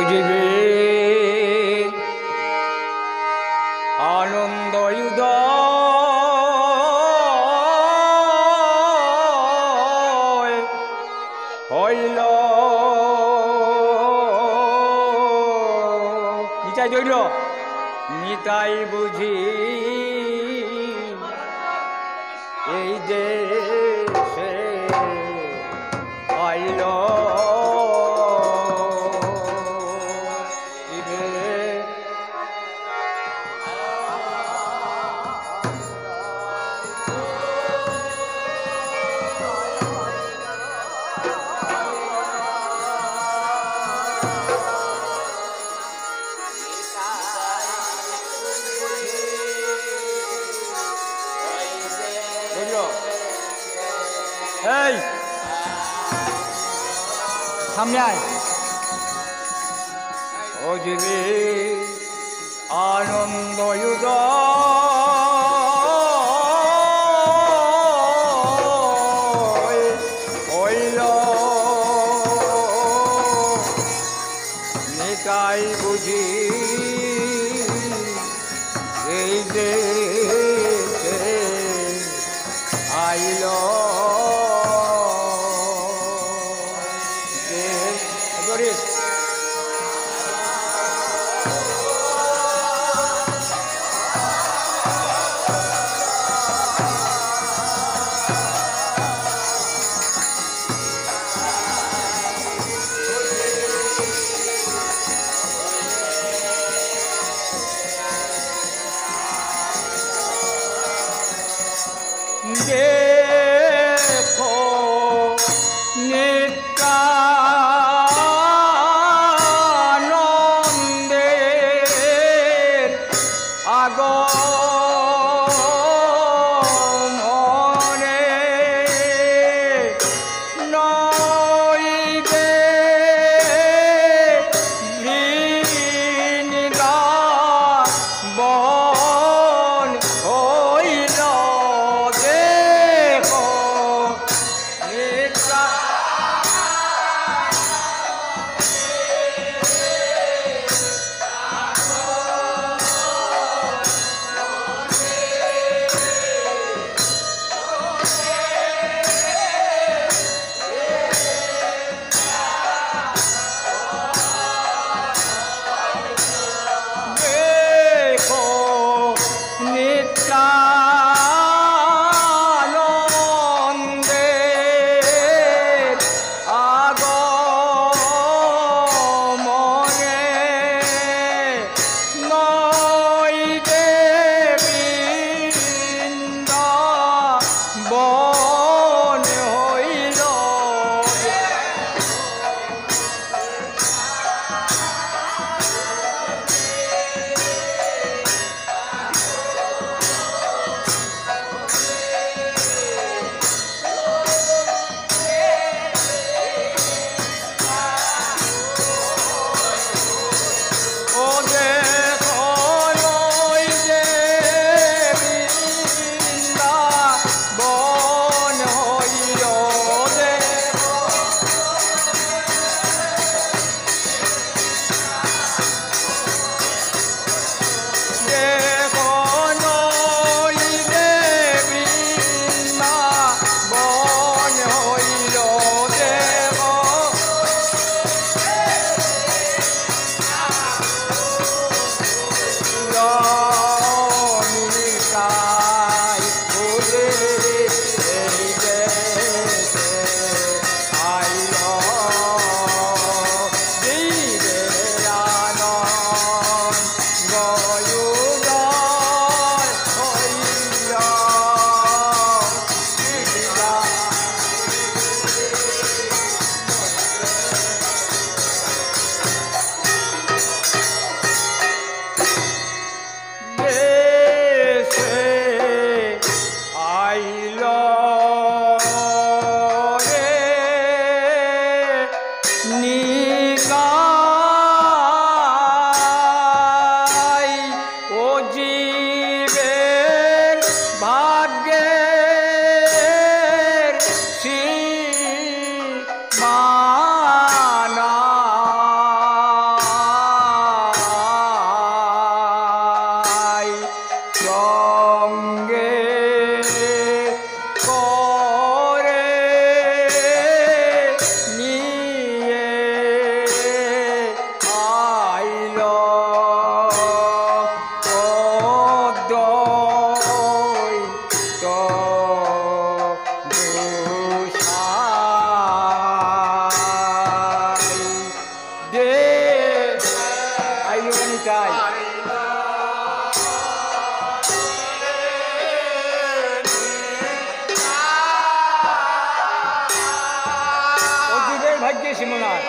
জীবের আনন্দ উদয় হইল নিতাই দৈর নিতাই বুঝি এই দেশে আইল এই সামনে আয় ও জীবে আনন্দ উদয় হইল নিতাই বুঝি এই দেশে আইল দে আইলো নিতাই অজিবের ভাগ্যে সীমনাথ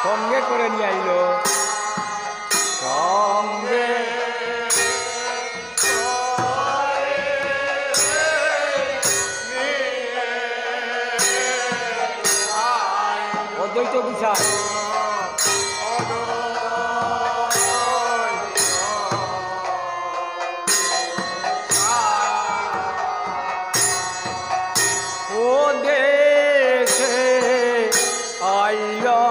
সঙ্গে করে নিয়ে আইলো সঙ্গে অদ্বৈত বিশাল ও দেশে আইলো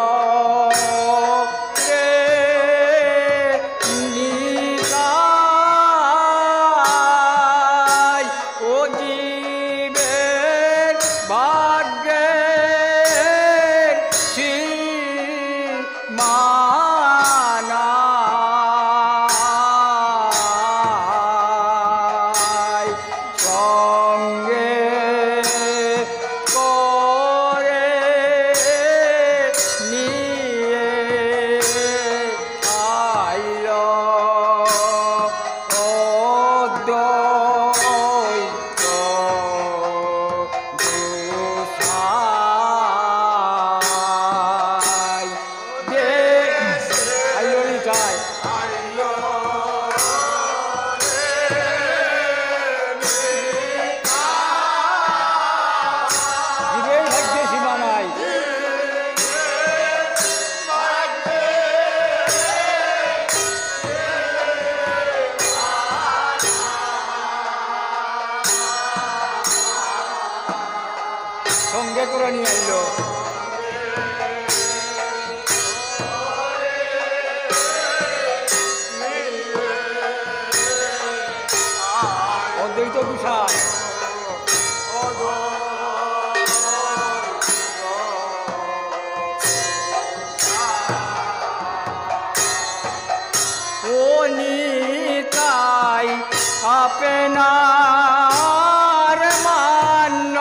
সঙ্গে করে নিয়ে আইলো অদ্বৈত বিশাল ও নিতাই আপনার মান্য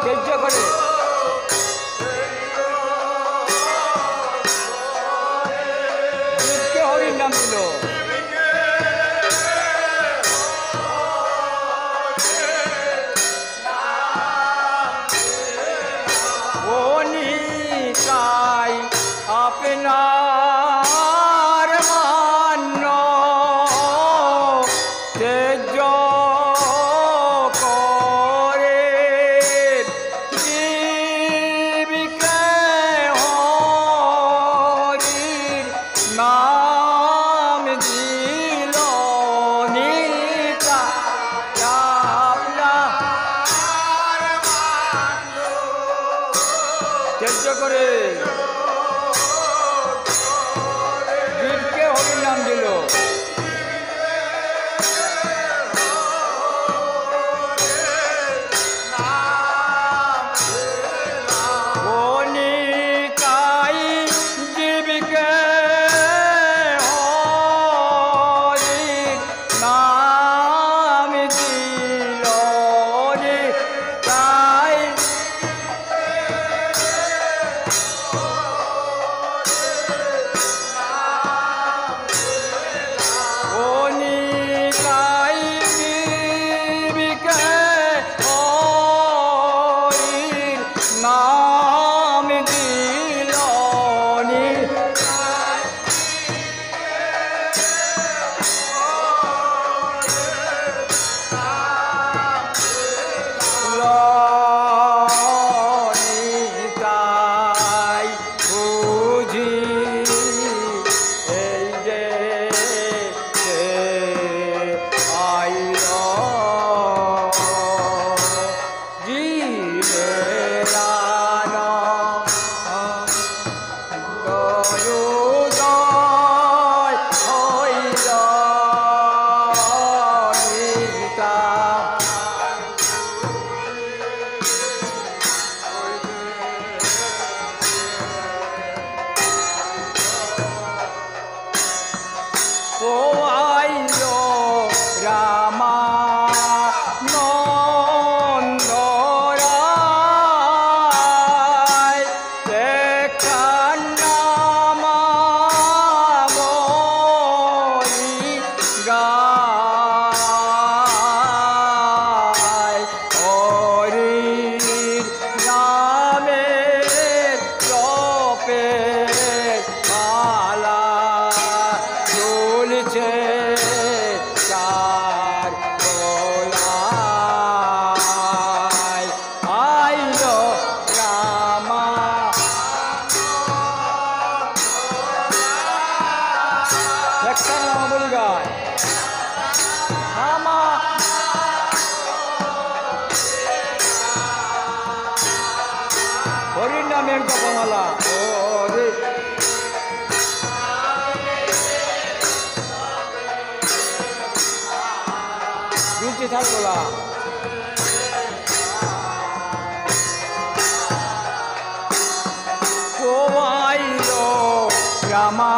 তেজ করে জীবিকে হরির নাম দিল নিতা তেজ করে জীবকে হরির নাম দিল আপনার মান্য তেজ করে জীবিকে হরির নাম দিল নিতা তেজ করে নাম দিল নিতাই জীবিকে হরির নাম দিল নিতাই নাম দিল নিতাই বুঝি এই যে আইল জীবে হরির নামের জপমালা হরি দুলছে থাকলা কোয়াইল রামা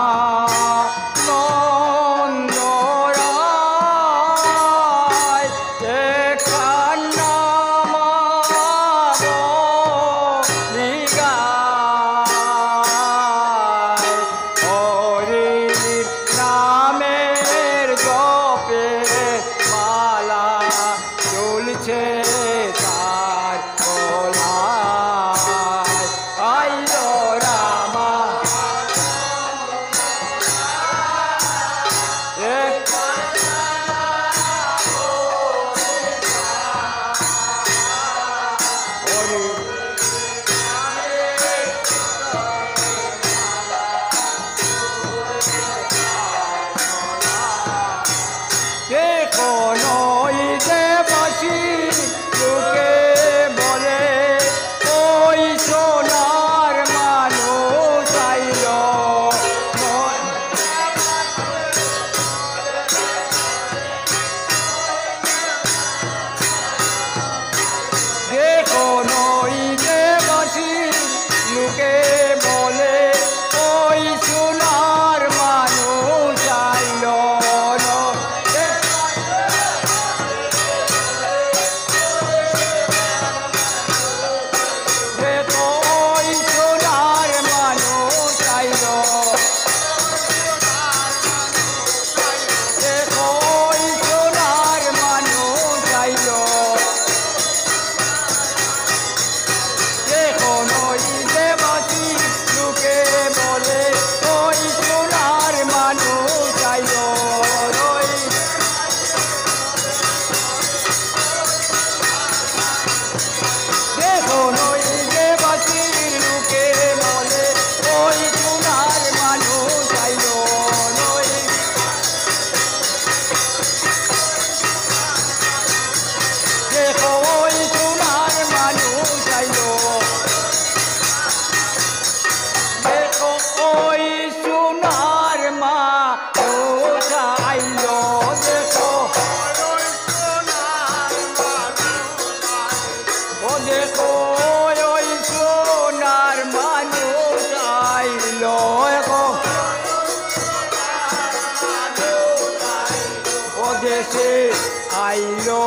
আইলো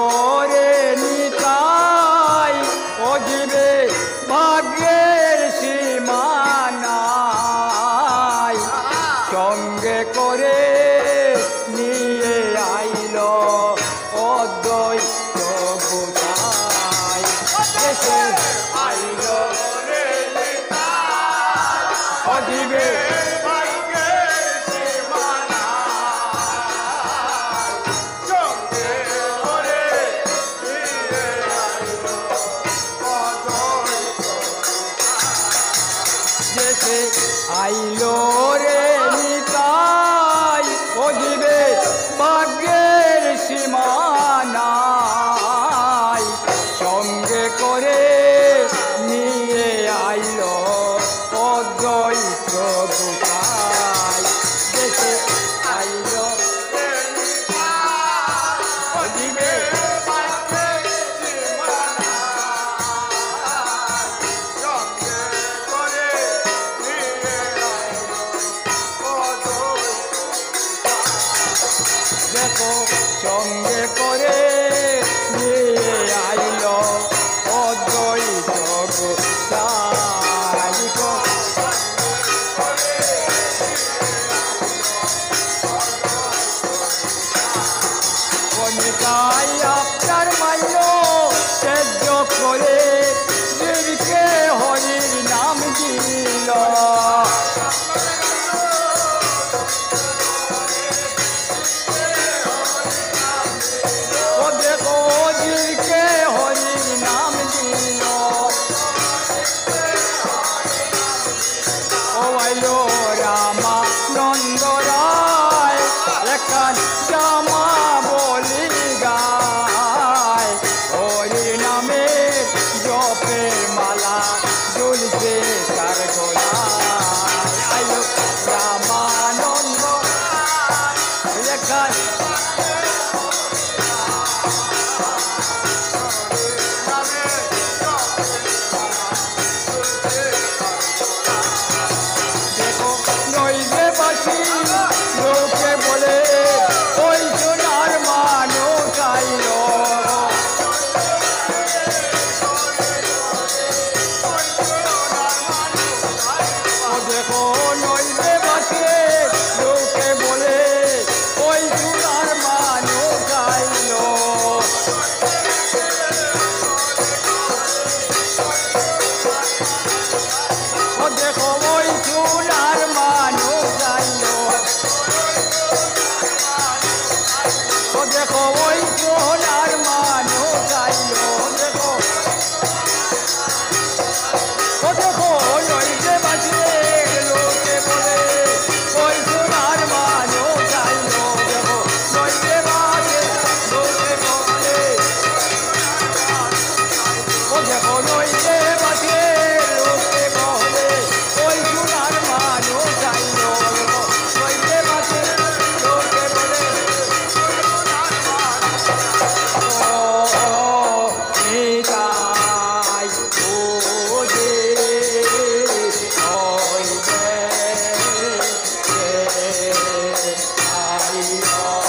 রে নিতাই ও জীবে ভাগ্যের সীমানাই সঙ্গে করে নিয়ে আইলো অদ্বৈত গোসাই এসে আইলো রে নিতাই ও জীবে আইলো রে নিতাই ও জীবে ভাগ্যের সীমানাই সঙ্গে করে নিয়ে আইলো অদ্বৈত গোসাই দেশে আইলো রে নিতাই ও জীবে ভাগ্যের দেখো সঙ্গে করে নিয়ে আইলো অদ্বৈত গোসাই কনিকাই আপনার মাইল সেদ্ধ করে জীবকে হরির নাম দিল রামা নন্দ রায় এখান জামা বলি গায় হরি নামে জপের মালা দুল সে তার গোলায় আয়ো রামানন্দ লেখায় দেখো নইলে বাসি লোকে বলে ওই সোনার মানুষ আইল দেখো নইলে বাসি লোকে বলে ওই সোনার মানুষ আইল দেখো ওই সোনার মানুষ আইল দেখো ওই সোনার মানুষ আইল দেখো দেখো নইলে বাঁচলে লোকে বলে ওই সোনার মানুষ আইল দেখো নইলে বাঁচে লোকে বলে দেখো নইলে বাঁচে লোকে বলে ওই সোনার মানুষ আইল দেখো নইলে বাঁচে লোকে বলে নিতাই বোঝে হইবে আইল